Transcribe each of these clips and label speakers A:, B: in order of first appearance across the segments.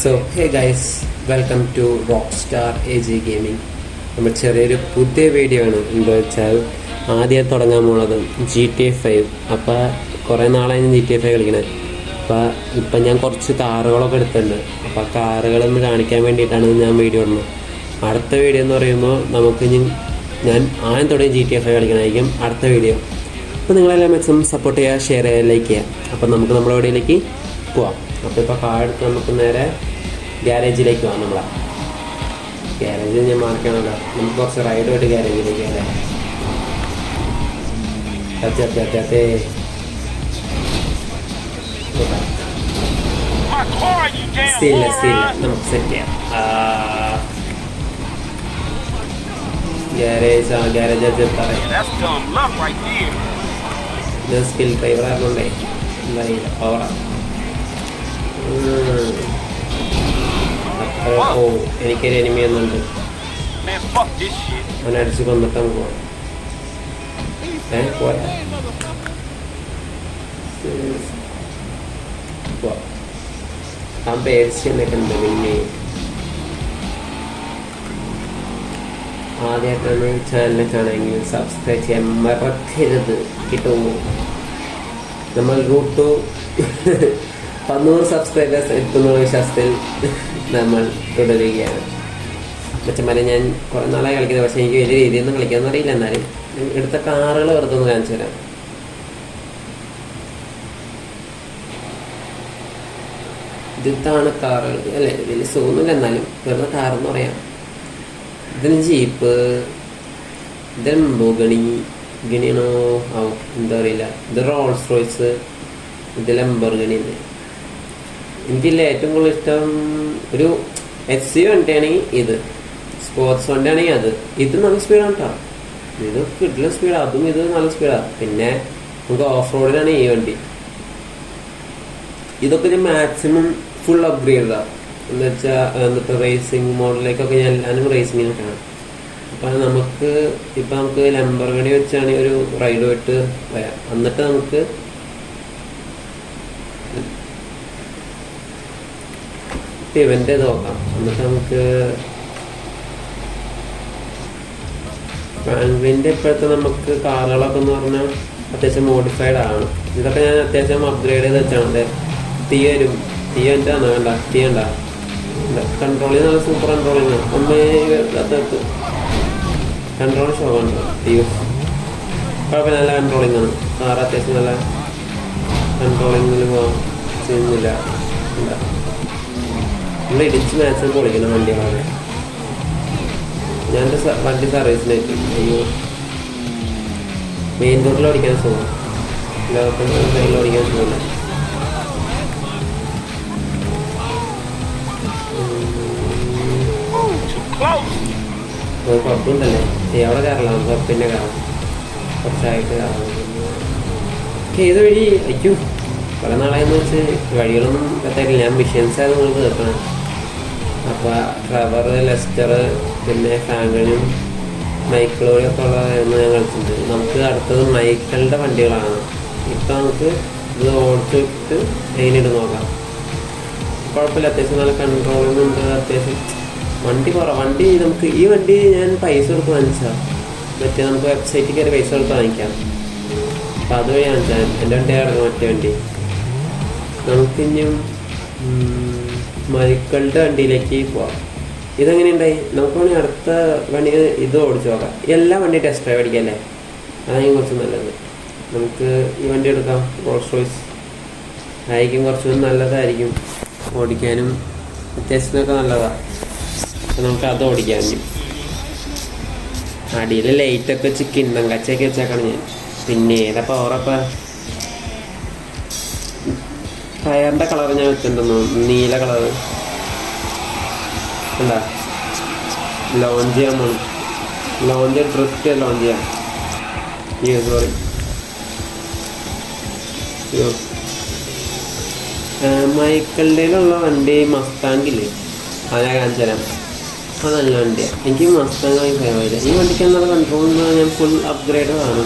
A: So hey guys, welcome to rock star AJ gaming. നമ്മൾ ചെറിയൊരു പുതിയ വീഡിയോ ആണ്. എന്താ വെച്ചാൽ ആദ്യം തുടങ്ങാൻ പോണത് GTA 5. അപ്പോൾ കുറേ നാളായി GTA 5 കളിക്കണേ. ഇപ്പം ഞാൻ കുറച്ച് കാറുകളൊക്കെ എടുത്തിട്ടുണ്ട്. അപ്പോൾ ആ കാറുകളൊന്ന് കാണിക്കാൻ വേണ്ടിയിട്ടാണ് ഞാൻ വീഡിയോ ഇടുന്നത്. അടുത്ത വീഡിയോ എന്ന് പറയുമ്പോൾ ഞാൻ ആദ്യം തുടങ്ങി GTA 5 കളിക്കണമായിരിക്കും അടുത്ത വീഡിയോ. അപ്പോൾ നിങ്ങളെല്ലാം മാക്സിമം സപ്പോർട്ട് ചെയ്യുക, ഷെയർ ചെയ്യുക, ലൈക്ക് ചെയ്യുക. അപ്പോൾ നമുക്ക് നമ്മുടെ വീഡിയോയിലേക്ക് പോവാം. അപ്പോൾ ഇപ്പോൾ കാർ എടുത്ത് നമുക്ക് നേരെ ഗ്യാരേജിലേക്ക് പോകാം. നമ്മളെ ഗ്യാരേജ് ഞാൻ മാർക്കണല്ലോ. നമുക്ക് കുറച്ച് റൈഡ് പോയിട്ട് ഗ്യാരേജിലേക്ക് അല്ലേ. അതെ സ്റ്റില്ല നമുക്ക് സെറ്റ് ചെയ്യാം. ഗ്യാരേജ് ഞാൻ സ്കിൽ ഡ്രൈവർ ആയിരുന്നുണ്ടേ എന്താ പവറാണ്. ഓ, എനിക്കൊരു എനിമി എന്നുണ്ട്. അവനടിച്ച് കൊന്നിട്ട് നമുക്ക് പോവാം. ആ പേടിച്ചെന്നൊക്കെ ഉണ്ട്. പിന്നെ ആദ്യമായിട്ടാണ് ചാനലിൽ കാണുമെങ്കിൽ സബ്സ്ക്രൈബ് ചെയ്യാൻ മറക്കരുത്. കിട്ടുമോ? നമ്മൾ റൂട്ട് 100 സബ്സ്ക്രൈബേഴ്സ് എത്തുന്ന വിശ്വാസത്തിൽ നമ്മൾ തുടരുകയാണ്. മറ്റന്മാരെ ഞാൻ കുറേ നാളായി കളിക്കുന്നത്. പക്ഷേ എനിക്ക് വലിയ രീതിയൊന്നും കളിക്കാമെന്ന് അറിയില്ല. എന്നാലും എടുത്ത കാറുകൾ വെറുതെ ഒന്ന് കാണിച്ചു തരാം. ഇതാണ് കാറുകൾ അല്ലേ, വലിയ സുഖമൊന്നുമില്ല. എന്നാലും വെറുതെ കാറെന്ന് പറയാം. ഇതിന് ജീപ്പ്, ഇത് ഗണിയാണോ എന്താ അറിയില്ല. ഇത് റോൾസ് റോയ്സ്, ഇത് ലംബോർഗിനി. എനിക്കില്ല ഏറ്റവും കൂടുതൽ ഇഷ്ടം ഒരു SUV വണ്ടിയാണെങ്കിൽ ഇത്, സ്പോർട്സ് വണ്ടിയാണെങ്കിൽ അത്. ഇത് നല്ല സ്പീഡാണ് കേട്ടോ. ഇത് കിട്ടില്ല സ്പീഡാണ്. അതും ഇത് നല്ല സ്പീഡാണ്. പിന്നെ നമുക്ക് ഓഫ് റോഡിനാണ് ഈ വണ്ടി. ഇതൊക്കെ ഞാൻ മാക്സിമം ഫുൾ അപ്ഗ്രേഡാണ്. എന്ന് വെച്ചാൽ എന്നിട്ട് റേസിംഗ് മോഡലിലേക്കൊക്കെ ഞാൻ എല്ലാവരും റേസിങ്ങിനൊക്കെയാണ്. അപ്പം നമുക്ക് ലംബോർഗിനി വെച്ചാണ് ഒരു റൈഡ് പോയിട്ട് വരാം. എന്നിട്ട് നമുക്ക് ഇവൻ്റെ നോക്കാം. എന്നിട്ട് നമുക്ക് ഫ്രാങ്ക്ലിൻ്റെ ഇപ്പോഴത്തെ നമുക്ക് കാറുകളൊക്കെ എന്ന് പറഞ്ഞാൽ അത്യാവശ്യം മോഡിഫൈഡ് ആണ്. ഇതൊക്കെ ഞാൻ അത്യാവശ്യം അപ്ഗ്രേഡ് ചെയ്ത് വെച്ചാണ്. തീയൻ്റെ വേണ്ട തീയണ്ട കൺട്രോളിങ് നല്ല സൂപ്പർ കൺട്രോളിങ്. കൺട്രോൾ ഷോ ഉണ്ട്. കുഴപ്പമില്ല, നല്ല കൺട്രോളിങ് ആണ്. കാർ അത്യാവശ്യം നല്ല കൺട്രോളിങ്ങിൽ പോകാൻ ചെയ്യുന്നില്ല. നമ്മൾ ഇടിച്ച് മാക്സിമം പൊളിക്കണം വണ്ടികളാണ്. ഞാനെൻ്റെ വണ്ടി സർവീസിലേക്ക് മെയിൻ റോഡിൽ ഓടിക്കാൻ സുഖം, ലോക്കൽ ഓടിക്കാൻ സുഖമില്ല. കുഴപ്പമുണ്ടല്ലേ എവിടെ കയറலாம். നമുക്ക് പിന്നെ കയറാം, കുറച്ചായിട്ട് കയറാം. ഏത് വഴി അയ്യോ പല നാളായെന്ന് വെച്ച് വഴികളൊന്നും കത്തായിട്ടില്ല. ഞാൻ മിഷൻസ് ആയത് നിങ്ങൾ തീർക്കണം. അപ്പോൾ ട്രവർ, ലെസ്റ്റർ, പിന്നെ ഫ്രാങ്ക്ലിനും മൈക്കിളോയും ഒക്കെ ഉള്ളതെന്ന് ഞാൻ കളിച്ചിട്ടുണ്ട്. നമുക്ക് അടുത്തത് മൈക്കിളുടെ വണ്ടികളാണ്. ഇപ്പം നമുക്ക് ഇത് ഓടിച്ചിട്ട് എങ്ങനെയിട്ട് നോക്കാം. കുഴപ്പമില്ല, അത്യാവശ്യം നല്ല കൺട്രോളിംഗ് ഉണ്ട്. അത്യാവശ്യം വണ്ടി നമുക്ക് ഈ വണ്ടി ഞാൻ പൈസ കൊടുത്ത് വാങ്ങിച്ചാൽ മറ്റേ നമുക്ക് വെബ്സൈറ്റിൽ കയറി പൈസ കൊടുത്ത് വാങ്ങിക്കാം. അപ്പം അതുവഴി വാങ്ങിച്ചാൽ എൻ്റെ വണ്ടി കിടക്കും മറ്റേ വണ്ടി. നമുക്കിഞ്ഞും മൈക്കിളുടെ വണ്ടിയിലേക്ക് പോവാം. ഇതെങ്ങനെയുണ്ടായി? നമുക്ക് വേണമെങ്കിൽ അടുത്ത വണ്ടി ഇത് ഓടിച്ചു നോക്കാം. എല്ലാ വണ്ടി ടെസ്റ്റ് ഡ്രൈവ് അടിക്കാം. അതായിരിക്കും കുറച്ച് നല്ലത്. നമുക്ക് ഈ വണ്ടി എടുക്കാം. റോൾസ് റോയ്സ് ആയിരിക്കും കുറച്ചുകൂടി നല്ലതായിരിക്കും. ഓടിക്കാനും അത്യാവശ്യത്തിനൊക്കെ നല്ലതാണ്. അപ്പം നമുക്ക് അത് ഓടിക്കാം. അടിയിൽ ലൈറ്റൊക്കെ വെച്ച് കിണ്ണം കച്ചയൊക്കെ വെച്ചേക്കാണ് ഞാൻ. പിന്നെ ഏതാ പവറപ്പം ടയറിൻ്റെ കളർ ഞാൻ വെച്ചിട്ടുണ്ടെന്നു, നീല കളറ്. എന്താ ലോഞ്ച് ചെയ്യാൻ പോകണം. ഡ്രിഫ്റ്റ് ലോഞ്ച് ചെയ്യാം. സോറി മൈക്കിളുടെയിലുള്ള വണ്ടി മസ്താങ്കില്ലേ, അത് ഞാൻ കാണിച്ചു തരാം. അത് നല്ല വണ്ടിയാണ്. എനിക്ക് മസ്താങ് വാങ്ങി ഫേവറില്ല. ഈ വണ്ടിക്ക് എന്നുള്ള കൺട്രോൾ ഞാൻ ഫുൾ അപ്ഗ്രേഡ് ആണ്.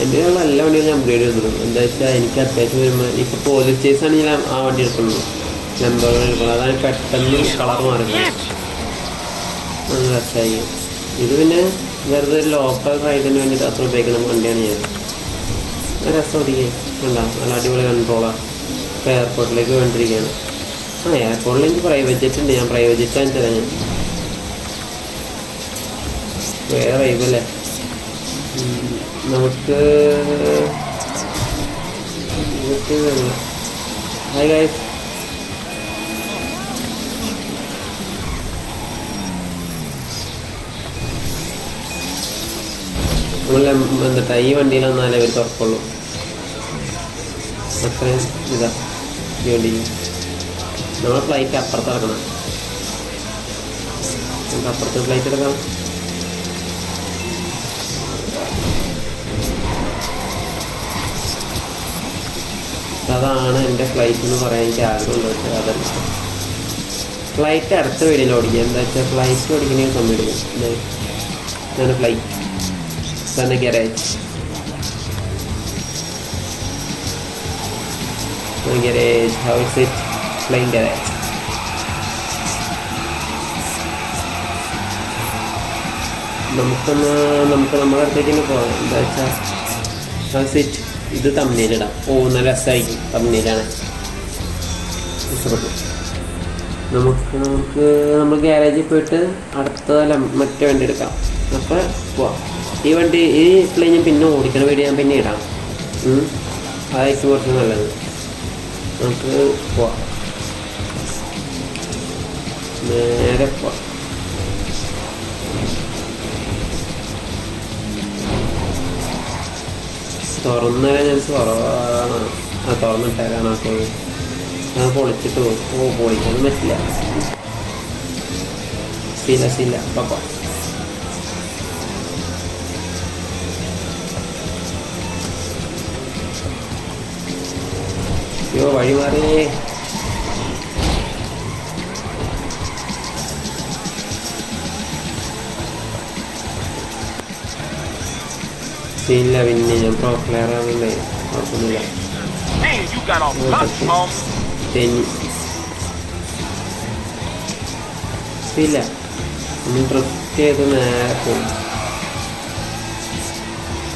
A: എൻ്റെ എല്ലാ വണ്ടിയും ഞാൻ അപ്ഗ്രേഡ് ചെയ്തിട്ടുണ്ട്. എന്താ വെച്ചാൽ എനിക്ക് അത്യാവശ്യം വരുമ്പോൾ ഇപ്പോൾ പോലീസ് ചേസ് ആണെങ്കിൽ ആ വണ്ടി എടുക്കുന്നത്. നമ്പറുകൾ എടുക്കണം. അതാണ് പെട്ടെന്ന് കളർ മാറുന്നത്. നല്ല രസമായി. ഇത് പിന്നെ വെറുതെ ഒരു ലോക്കൽ റൈഡിന് വേണ്ടിയിട്ട് അത്ര ഉപയോഗിക്കുന്ന വണ്ടിയാണ് ഞാൻ. രസം ഓടിക്കാൻ ഉണ്ടാ നല്ല അടിപൊളി കൺട്രോളാണ്. ഇപ്പോൾ എയർപോർട്ടിലേക്ക് വേണ്ടിയിരിക്കുകയാണ്. എയർപോർട്ടിൽ എനിക്ക് പ്രൈവറ്റ് ജെറ്റ് ഉണ്ട്. ഞാൻ പ്രൈവറ്റ് ജെറ്റ് വാങ്ങിച്ചതാ ഞാൻ. വേറെ വൈബല്ലേ. നമുക്ക് ഹായ് ഗൈസ്. എന്താ ഈ വണ്ടിയിൽ വന്നാലേ അവർ തുറക്കുള്ളൂ. അത്രയും ഇതാ ഈ വണ്ടി. നമ്മളെ ഫ്ലൈറ്റ് അപ്പുറത്ത് ഇറക്കണം. നമുക്ക് അപ്പുറത്ത് ഫ്ലൈറ്റ് എടുക്കാം. അതാണ് എൻ്റെ ഫ്ലൈറ്റ് എന്ന് പറയാൻ എനിക്ക് ആഗ്രഹമുണ്ട്. പക്ഷേ അതല്ല, ഫ്ലൈറ്റ് അടുത്ത വീടിൽ ഓടിക്കുക. എന്താ വെച്ചാൽ ഫ്ലൈറ്റ് ഓടിക്കണമെങ്കിൽ സമയം എടുക്കും. ഇതാണ് ഫ്ലൈറ്റ്, ഇതാണ് garage. Garage, how it's it flying garage. നമുക്ക് നമ്മുടെ അടുത്തേക്ക് തന്നെ പോകാം. എന്താ വെച്ചാൽ ഹൗ ഇറ്റ്. ഇത് തമ്മിലിടാം. നല്ല രസമായിരിക്കും. തമ്മിലാണ് ഇഷ്ടപ്പെട്ടു. നമ്മൾ ഗ്യാരേജിൽ പോയിട്ട് അടുത്ത മറ്റേ വണ്ടി എടുക്കാം. അപ്പോൾ പോവാം. ഈ പ്ലെയിൻ ഞാൻ പിന്നെ ഓടിക്കണ വീഡിയോ ഞാൻ പിന്നെ ഇടാം. അതായിരിക്കും കുറച്ച് നല്ലത്. നമുക്ക് പോവാം, നേരെ പോവാം. തുറന്നേരാൻ ചാൻസ് കുറവാണ്. തുറന്നിട്ടേക്കാണ്. ഓക്കെ, ഞാൻ പൊളിച്ചിട്ട് പോകും. പൊളിക്കാനും പറ്റില്ല. ശീല പപ്പ. വഴി മാറിയേ. ഇല്ല, പിന്നെ ഞാൻ പ്രോ പ്ലെയർ ആണല്ലേ, കുഴപ്പമൊന്നുമില്ല. ഇല്ല, ഒന്ന് ഡ്രസ് ചെയ്ത് നേരെ പോകും.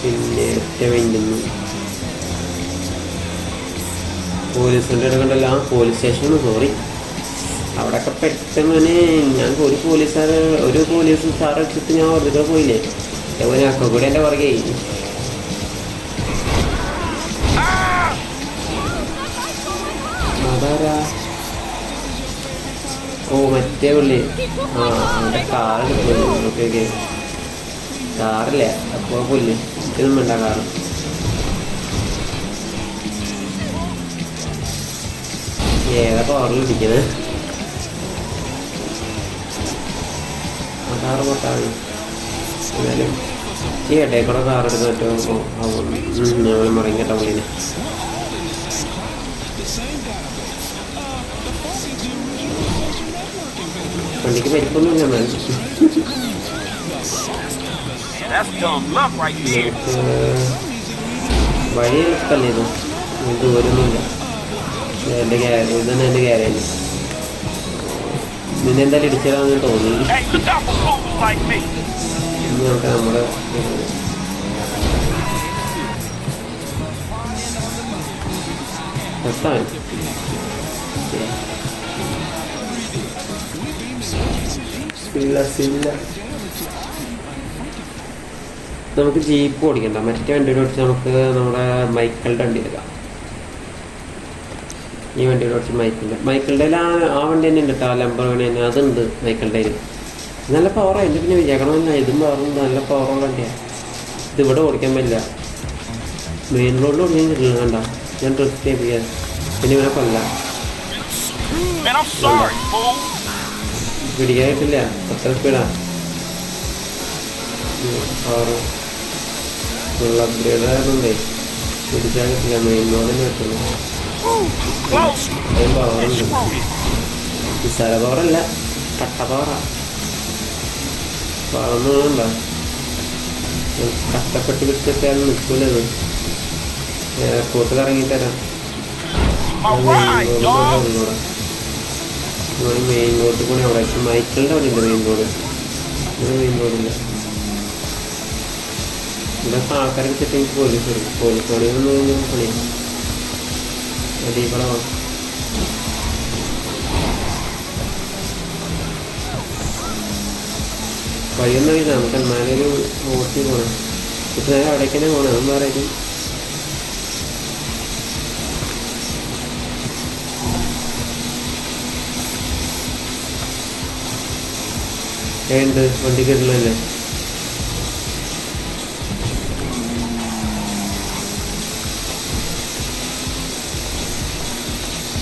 A: പിന്നെ ഒറ്റ വേണ്ടുന്നു. പോലീസിൻ്റെ എടുക്കണ്ടല്ലോ. പോലീസ് സ്റ്റേഷനാണ്. സോറി, അവിടെയൊക്കെ പെട്ടെന്ന് ഞാൻ ഒരു പോലീസ് സാറ് വെച്ചിട്ട് ഞാൻ വെറുതെ പോയില്ലേ. അതേപോലെ ഒക്കെ കൂടെ എൻ്റെ പുറകെ. അതാരാ? മറ്റേ പുള്ളി. അവൻ്റെ കാർ എടുക്കുന്നു. ഓക്കെ, കാറില്ലേ? അപ്പോൾ പുല്ല് ഇതൊന്നും വേണ്ട. കാറ് ഏതാ പവറിൽ ഇരിക്കണേ? ആ കാറ് പൊട്ടാണ്. എന്നാലും ഈ ഇടയിൽ കൂടെ കാർ എടുക്കാൻ പറ്റുമോ? ഞങ്ങൾ മറിയും കേട്ടോ പുള്ളിനെ. വണ്ടിക്ക് പരിപ്പൊന്നുമില്ല. വഴി എളുപ്പമല്ലേ ഇത്? ദൂരമൊന്നുമില്ല. എൻ്റെ ഗ്യാരേജ് ഇതന്നെ. എൻ്റെ ഗ്യാരേജ് നിന്നെ എന്തായാലും ഇടിച്ചിടാന്ന് തോന്നി. നമുക്ക് നമ്മുടെ രസമാണ്. നമുക്ക് ജീപ്പ് ഓടിക്കണ്ട. മറ്റേ വണ്ടിയുടെ ഓടിച്ച് നമുക്ക് നമ്മുടെ മൈക്കിളുടെ വണ്ടി എടുക്കാം. ഈ വണ്ടിയുടെ ഓടിച്ച് മൈക്കിളുടെ ആ വണ്ടി തന്നെ ഉണ്ട് കേട്ടോ. ലംബോർഗിനി തന്നെ അതുണ്ട് മൈക്കിളുടെ. നല്ല പവറാണ്. എൻ്റെ പിന്നെ വിചാരിക്കണമെന്നില്ല. ഇതും പവറുണ്ട്. നല്ല പവറുള്ള വണ്ടിയാണ്. ഇതിവിടെ ഓടിക്കാൻ പറ്റില്ല. മെയിൻ റോഡിൽ ഓടിക്കാൻ കിട്ടില്ല. കണ്ട, ഞാൻ ഡ്രസ് ചെയ്യാൻ. പിന്നെ ഇവനെ കൊല്ലാം. പിടിക്കാനായിട്ടില്ല. അത്ര സ്പീഡാണ്. പവറ് ഫുൾ അപ്ഗ്രേഡ് ആയതുകൊണ്ടേ പിടിക്കാൻ കിട്ടില്ല. മെയിൻ റോഡിന് പറ്റുള്ളൂ. പവറുണ്ട്. നിസ്സാര പവറല്ല, കട്ട പവറാണ്. പവറൊന്നുണ്ടോ? കഷ്ടപ്പെട്ട് പിടിച്ചിട്ടാണ് നിൽക്കൂലത്. എയർപോർട്ടിൽ ഇറങ്ങിത്തരാം. മെയിൻ റോഡിൽ കൂടെ അവിടെ മൈക്കിളിൻ്റെ അവിടെ ഉണ്ട് മെയിൻ റോഡ്. ഇവിടെ മെയിൻ റോഡില്ല. ഇവിടെ ആൾക്കാരെ വെച്ചിട്ട് എനിക്ക് പോലീസ് വരും. പോലീസ് പണിയൊന്നും പണിയാണ് അടികളോ. വഴിയൊന്നും അറിയില്ല നമുക്ക്. എന്നാലൊരു ഓട്ടി പോകണം. ഇപ്പം നേരെ അവിടേക്ക് തന്നെ പോകണം. അതും വേറെ എന്ത് വണ്ടി കിട്ടില്ലല്ലേ.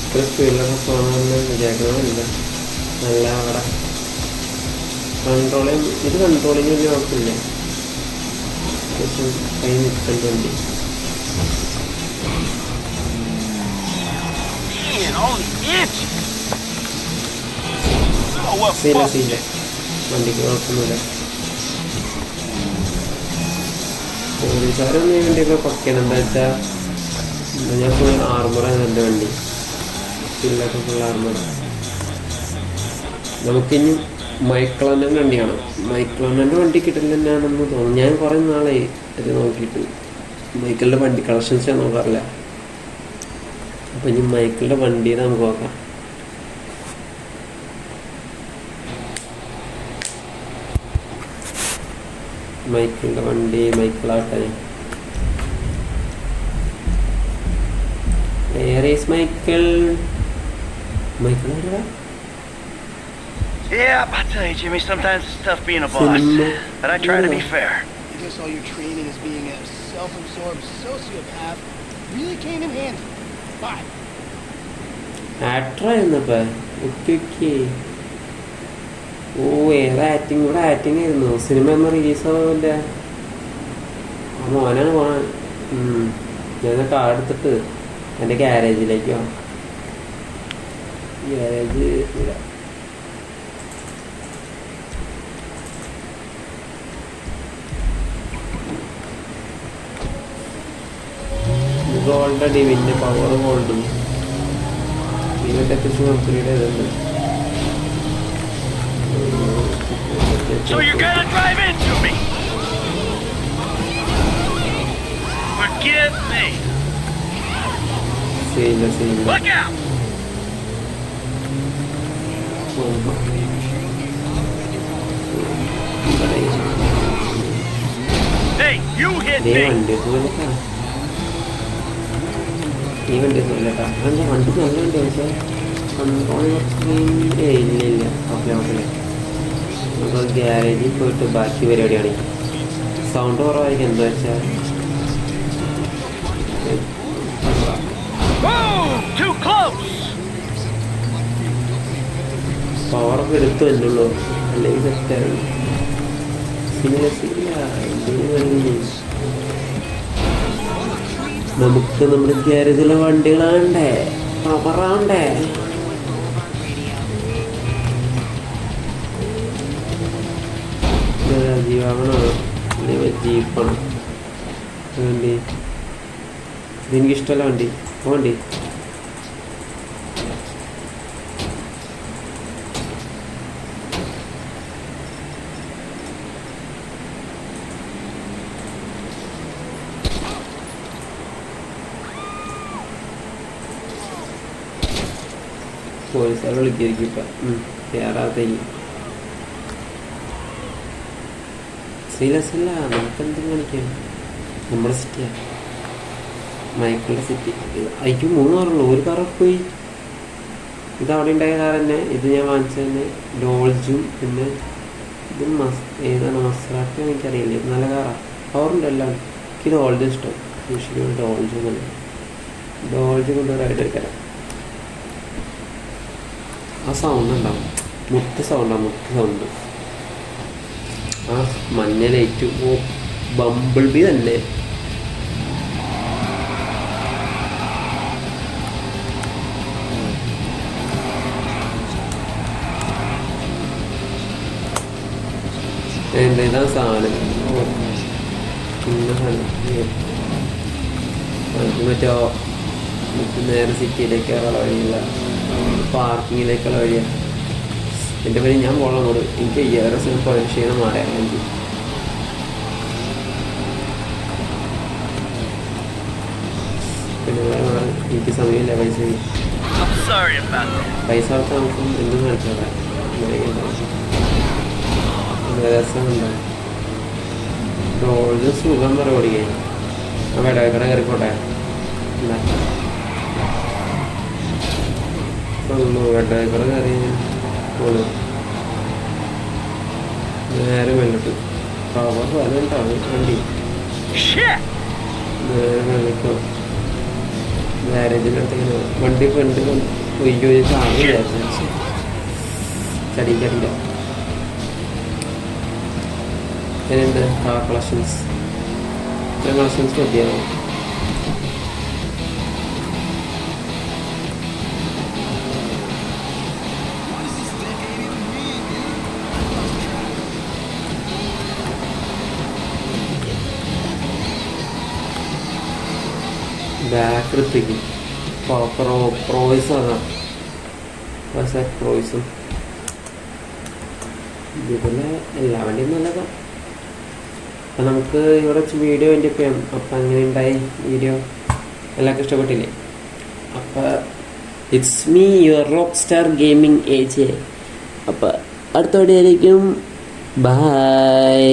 A: ഇത്ര സ്പീഡിലൊക്കെ പോകണമെന്ന് വിചാരിക്കണമെന്നില്ല. നല്ല അവിടെ കൺട്രോളിങ്, ഇത് കൺട്രോളിങ് വലിയ കുഴപ്പമില്ല. കൈ നിൽക്കേണ്ട വണ്ടി. സീല വണ്ടിക്ക് കുഴപ്പമൊന്നുമില്ല. പോലീസുകാരൊന്നും ഈ വണ്ടിയൊക്കെ പക്കയാണ്. എന്താ വെച്ചാൽ ഞാൻ ഫുൾ ആർമറാണ് എൻ്റെ വണ്ടി. സ്റ്റില്ലൊക്കെ ഫുൾ ആർമർ. നമുക്കിനി മൈക്ലോൻ്റെ വണ്ടിയാണ്. മൈക്ലോൻ്റെ വണ്ടി കിട്ടില്ല തന്നെയാണെന്ന് തോന്നുന്നു. ഞാൻ കുറേ നാളായി ഇത് നോക്കിയിട്ട്. മൈക്കിളിൻ്റെ വണ്ടി കളക്ഷൻസ് ഞാൻ നോക്കാറില്ല. അപ്പം ഇനി മൈക്കിളിൻ്റെ വണ്ടിയിൽ നമുക്ക് നോക്കാം. മൈക്കിളിൻ്റെ വണ്ടി മൈക്കിളാട്ടെ. Michael Michael
B: Yeah, I tell you, Jimmy, sometimes it's tough being a boss, but I try to be fair.
C: I guess all your training as being a self-absorbed sociopath really came in handy. Bye.
A: ആക്ടറായിരുന്നപ്പ. Okay. ഓ ഏതാ acting? ഇവിടെ acting ആയിരുന്നു. Cinema ഒന്നും റിലീസാവില്ല. ആ മോനാണ് പോണാൻ. ഞാൻ card എടുത്തിട്ട് എൻ്റെ ഗ്യാരേജിലേക്കോ. ഗ്യാരേജ് ഇല്ല. ഗോൾഡ് ഡിവിൻ്റെ പവർ ഗോൾഡും ഇതിൻ്റെ കമ്പനിയുടെ ഇതുണ്ട്.
B: So you're gonna drive into me? Forgive me.
A: സീല
B: Look out! Hey, you hit me.
A: വണ്ടി പോലട്ടാ. ഈ വണ്ടി പോലട്ടാ. എന്താ വണ്ടി നല്ല വണ്ടി പക്ഷേ ഇല്ല. Okay okay. നമുക്ക് ഗ്യാരേജിൽ പോയിട്ട് ബാക്കി പരിപാടിയാണ്. സൗണ്ട് കുറവായിരിക്കും. എന്താ വെച്ചാൽ പവറൊക്കെ എടുത്തു തന്നുള്ളൂ. അല്ലെങ്കിൽ തെറ്റാണ്. നമുക്ക് നമ്മുടെ ഗ്യാരേജിലെ വണ്ടികളാണ്ടേ, പവറാണ്ടേ. ജീവാകണോ ജീപ്പാണ് വണ്ടി. ഇതെനിക്കിഷ്ടമല്ല വണ്ടി. വണ്ടി പോലീസുകാർ വിളിക്കായിരിക്കും ഇപ്പം. കയറാത്തേക്ക് സീരിയസ് അല്ല. നമുക്കെന്തും കാണിക്കാം. നമ്മുടെ സിറ്റിയാണ്, മൈക്കിളുടെ സിറ്റി. അയ്യോ 3 കാറുള്ളൂ. ഒരു കാറൊക്കെ പോയി. ഇത് അവിടെ ഉണ്ടായ കാർ തന്നെ. ഇത് ഞാൻ വാങ്ങിച്ചത് തന്നെ ഡോൾജും. പിന്നെ ഇത് ഏതാണ് മസ്രാട്ടി എനിക്കറിയില്ല. ഇത് നല്ല കാറാണ്. പവറുണ്ട് എല്ലാം. എനിക്കിത് ഡോൾജ് ഇഷ്ടം. യൂഷ്വലി ഡോൾജ് നല്ല ഡോൾജ് കൊണ്ട് റൈഡ് എടുക്കാം. ആ സൗണ്ട് ഉണ്ടാവും. മുത്ത് സൗണ്ടാണ്. മുത്ത് സൗണ്ട്. ആ മഞ്ഞ ലൈറ്റ്. ഓ ബംബിൾ ബി തന്നെ. എൻ്റെ ഇതാ സാധനം. പിന്നെ മറ്റേ നേരെ സിറ്റിയിലേക്കുള്ള വഴിയില്ല, പാർക്കിങ്ങിലേക്കുള്ള വഴിയാണ്. എൻ്റെ പേര് ഞാൻ പോകണം അങ്ങോട്ട്. എനിക്ക് ഏറെ ക്ഷീണം മാറിയാൽ എനിക്ക് പിന്നെ എനിക്ക് സമയമില്ല.
B: I'm sorry about that.
A: പൈസ കൊടുത്ത് നമുക്ക് എന്തും കളിച്ചോട്ടെ. രസമുണ്ടാവും. റോഡ് സുഖം പറ ഓടിക്കാൻ. ആ വെടക്കട കയറിക്കോട്ടെ. വെടക്കട കയറി പോണു. നേരെ വെള്ളട്ട് പവർ വലുണ്ടാവും വണ്ടി. നേരെ വെള്ളിക്കോ ഗാരേജിൻ്റെ അടുത്തേക്ക് വണ്ടി ഫ്രണ്ട് പോയി ചോദിച്ചാൽ ആകെ വിചാരിച്ചു ചടിക്കടില്ല. അതിനുണ്ട് കാർ കളക്ഷൻസ്. ഇത്ര കളക്ഷൻസ് മതിയാവും. ബാക്കൃത്തിക്ക് പ്രോയ്സും അതാണ് പ്രോയ്സും ഇതുപോലെ എല്ലാ വണ്ടിയും നല്ലതാണ്. അപ്പം നമുക്ക് ഇവിടെ വെച്ച് വീഡിയോ വേണ്ടി ചെയ്യാം. അപ്പം അങ്ങനെ ഉണ്ടായി വീഡിയോ എല്ലാവർക്കും ഇഷ്ടപ്പെട്ടില്ലേ? അപ്പം it's me your rock star gaming AJ. അപ്പം അടുത്ത വീഡിയോ ആയിരിക്കും. ബൈ.